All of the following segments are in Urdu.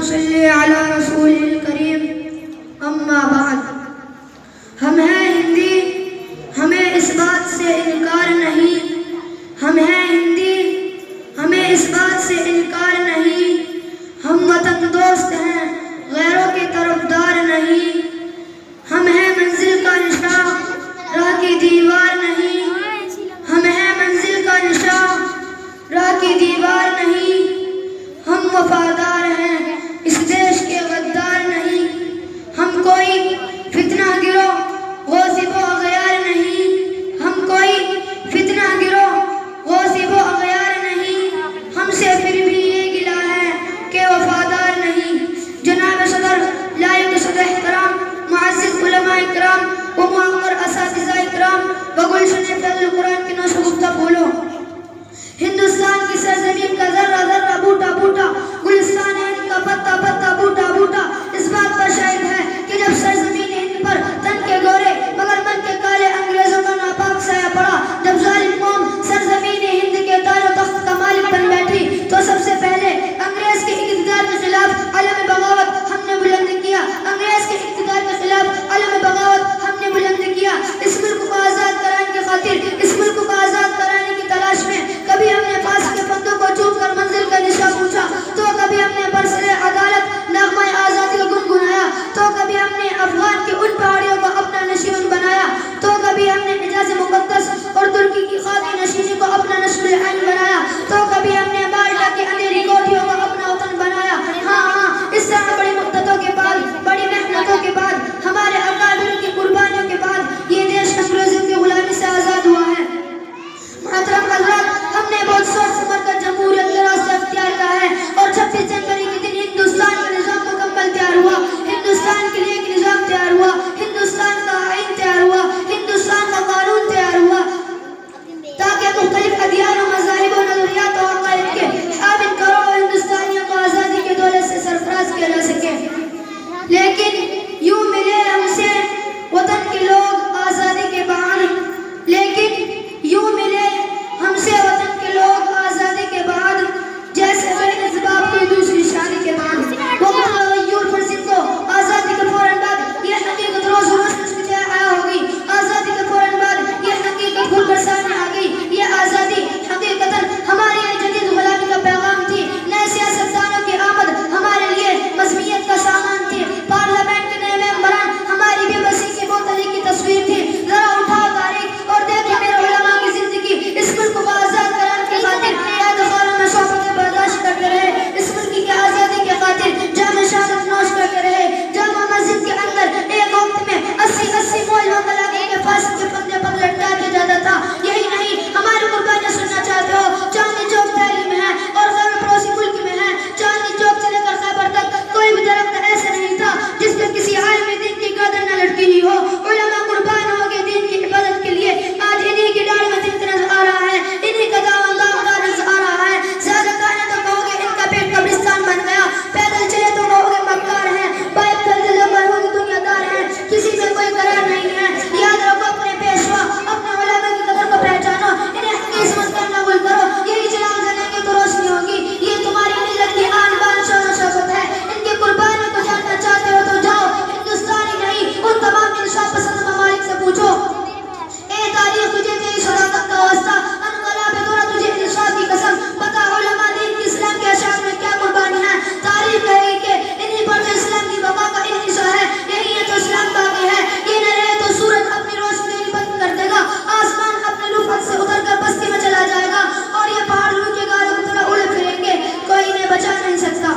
صلی علی رسول کریم اما بعد ہم ہیں ہندی ہمیں اس بات سے انکار نہیں ہم ہیں ہندی ہمیں اس بات سے انکار نہیں ہم وطن دوست ہیں غیروں کے طرفدار نہیں ہم ہیں منزل کا نشاں راہ کی دیوار نہیں ہم ہیں منزل کا نشاں راہ کی دیوار نہیں ہم وفادار ہیں اس دیش کے غدار نہیں ہم کوئی فتنہ گروہ غاصب و اغیار نہیں ہم کوئی فتنہ گروہ غاصب و اغیار نہیں ہم سے پھر بھی یہ گلہ ہے کہ وفادار نہیں جناب صدر لائق صدر احترام معزز علماء اکرام و معمر اساتذہ اکرام و گلشن فیض القرآن کے نوش و گفتہ پھولوں ہندوستان کی سرزمین کا ذرہ ذرہ بوٹا بوٹا گلستان ہند کا پتا پتا بوٹا بوٹا اس بات پر شاہد ہے کہ جب سرزمین ہند پر تن کے گورے مگر من کے کالے انگریزوں کا ناپاک سایہ پڑا جب ظالم قوم سرزمین ہند کے تاج و تخت کا مالک بن بیٹھی تو سب سے پہلے انگریز کے اقتدار کے خلاف علم بغاوت ہم نے بلند کیا انگریز کے اقتدار کے خلاف علم بغاوت ہم نے بلند کیا اس ملک کو آزاد کرانے کی خاطر اس ملک کو آزاد کرانے کی تلاش میں کبھی ہم نے پاس کے پندوں کو چوم کر منزل کا نشاں پوچھا تو کبھی ہم نے برسر عدالت نغمہ آزادی کو گنگنایا تو کبھی ہم نے افغان کی ان پہاڑیوں کو اپنا نشیمن بنایا تو کبھی ہم نے حجاز مقدس اور ترکی کی خاکی نشینی کو اپنا نشر عین بنایا تو کبھی ہم نے مالٹا کی اندھیری کوٹھیوں کو اپنا وطن بنایا ہاں اس طرح بڑی مدتوں کے بعد بڑی محنتوں کے بعد ہمارے اکابر کی قربانیوں کے بعد یہ دیش انگریزوں کی غلامی سے آزاد ہوا ہے محترم حضرات ہم نے بہت سوچ سمجھ کر جمہوریت کے راستے اختیار کیا ہے اور 26 جنوری کے دن ہندوستان کا نظام مکمل تیار ہوا ہندوستان کے لیے ایک نظام تیار ہوا ہندوستان کا آئین تیار ہوا ہندوستان کا قانون تیار ہوا تاکہ مختلف ادیان و مذاہب و نظریات و عقائد کے حامل کروڑوں ہندوستانیوں کو آزادی کے دولت سے سرفراز کیا جا سکے لیکن یوں ملے ہم سے وطن کے لوگ آزادی کے بعد لیکن یوں ملے ہم سے وطن کے لوگ آزادی کے بعد جیسے بے اسباب کی دوسری شادی کے بعد وہ غیور فرزند کو آزادی کے فوراً بعد یہ حقیقت روز روز مجھے آیا ہوگی آزادی کے فوراً بعد یہ حقیقت کھل کر سامنے آ گئی یہ آزادی حقیقتاً ہمارے لیے جدید غلامی کا پیغام تھی نئے سیاستدانوں کی آمد ہمارے لیے مذہبیت کا سامان تھی پارلیمنٹ کے نئے ممبران ہماری بے بسی کی بوتلی کی تصویر تھی ذرا اٹھاؤ تاریخ اور دیکھو میرے علماء کی زندگی اس ملک کو آزاد کرانے کی خاطر قیدخانوں میں شوقتیں برداشت کرتے رہے اس ملک کی آزادی کی خاطر جام شہادت نوش کرتے رہے جامع مسجد کے اندر ایک وقت میں 80 مول منگل آگے کے پاس کے پندے پر لٹکا دیا جاتا تھا یہی نہیں ہماری قربانیاں سننا چاہتے ہو چاندنی چوک دہلی میں ہے اور غیر پڑوسی ملک میں ہے چاندنی چوک سے لے کر خیبر تک کوئی بھی درخت ایسا نہیں تھا جس پہ کسی عالم دین کی گردن نہ لٹکی ہوئی ہو علماء قربان ہو گئے دین کی عبادت کے لیے آج انہی کی ڈاڑی میں دن نظر آ رہا ہے انہی کا دامن دامدار نظر آ رہا ہے زیادہ کہنے تو کہو گے ان کا پیٹ قبرستان بن گیا پیدل چلے تو کہو گے مکار ہیں بائک خریدے تو کہو گے دنیا دار ہیں کسی سے کوئی قرار نہیں ہے یاد رکھو اپنے پیشوا اپنے علماء کی قدر کو پہچانو انہیں حقیقی سمجھ کر قبول کرو یہی چراغ جلیں گے تو روشنی ہوگی یہ تمہاری ملت کی آن بان شان و شوکت ہے ان کی قربانی کو جاننا چاہتے ہو تو جاؤ ہندوستانی نہیں ان تمام انصاف پسند ممالک سے پوچھو اے تاریخ تجھے تیری صداقت کا واسطہ انقلاب دورہ تجھے انصاف کی قسم پتہ علماء دین کی اسلام کے اشعار میں کیا قربانی ہے تاریخ کہے گی کہ انہی پر جو اسلام کی بقا کا انحصار ہے یہی ہے تو اسلام باقی ہے یہ نہ رہے تو سورج اپنی روشنی بند کر دے گا آسمان اپنے لفت سے اتر کر بستی میں چلا جائے گا اور یہ پہاڑ روح کے گالوں کی طرح اڑے پھریں گے کوئی انہیں بچا نہیں سکتا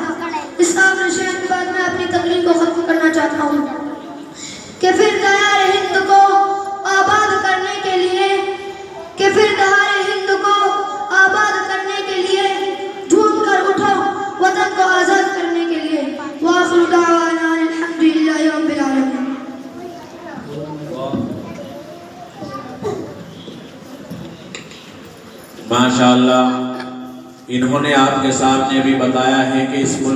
اس آخر شہر کے بعد میں اپنی تقریر کو ختم کرنا چاہتا ہوں کہ پھر دہار ہند کو آباد کرنے کے لیے کہ پھر دہار ہند کو آباد کرنے کے لیے جھوم کر اٹھو وطن کو آزاد کرنے کے لیے وآخر دعوانا الحمدللہ رب العالمین ماشاءاللہ انہوں نے آپ کے سامنے بھی بتایا ہے کہ اس ملک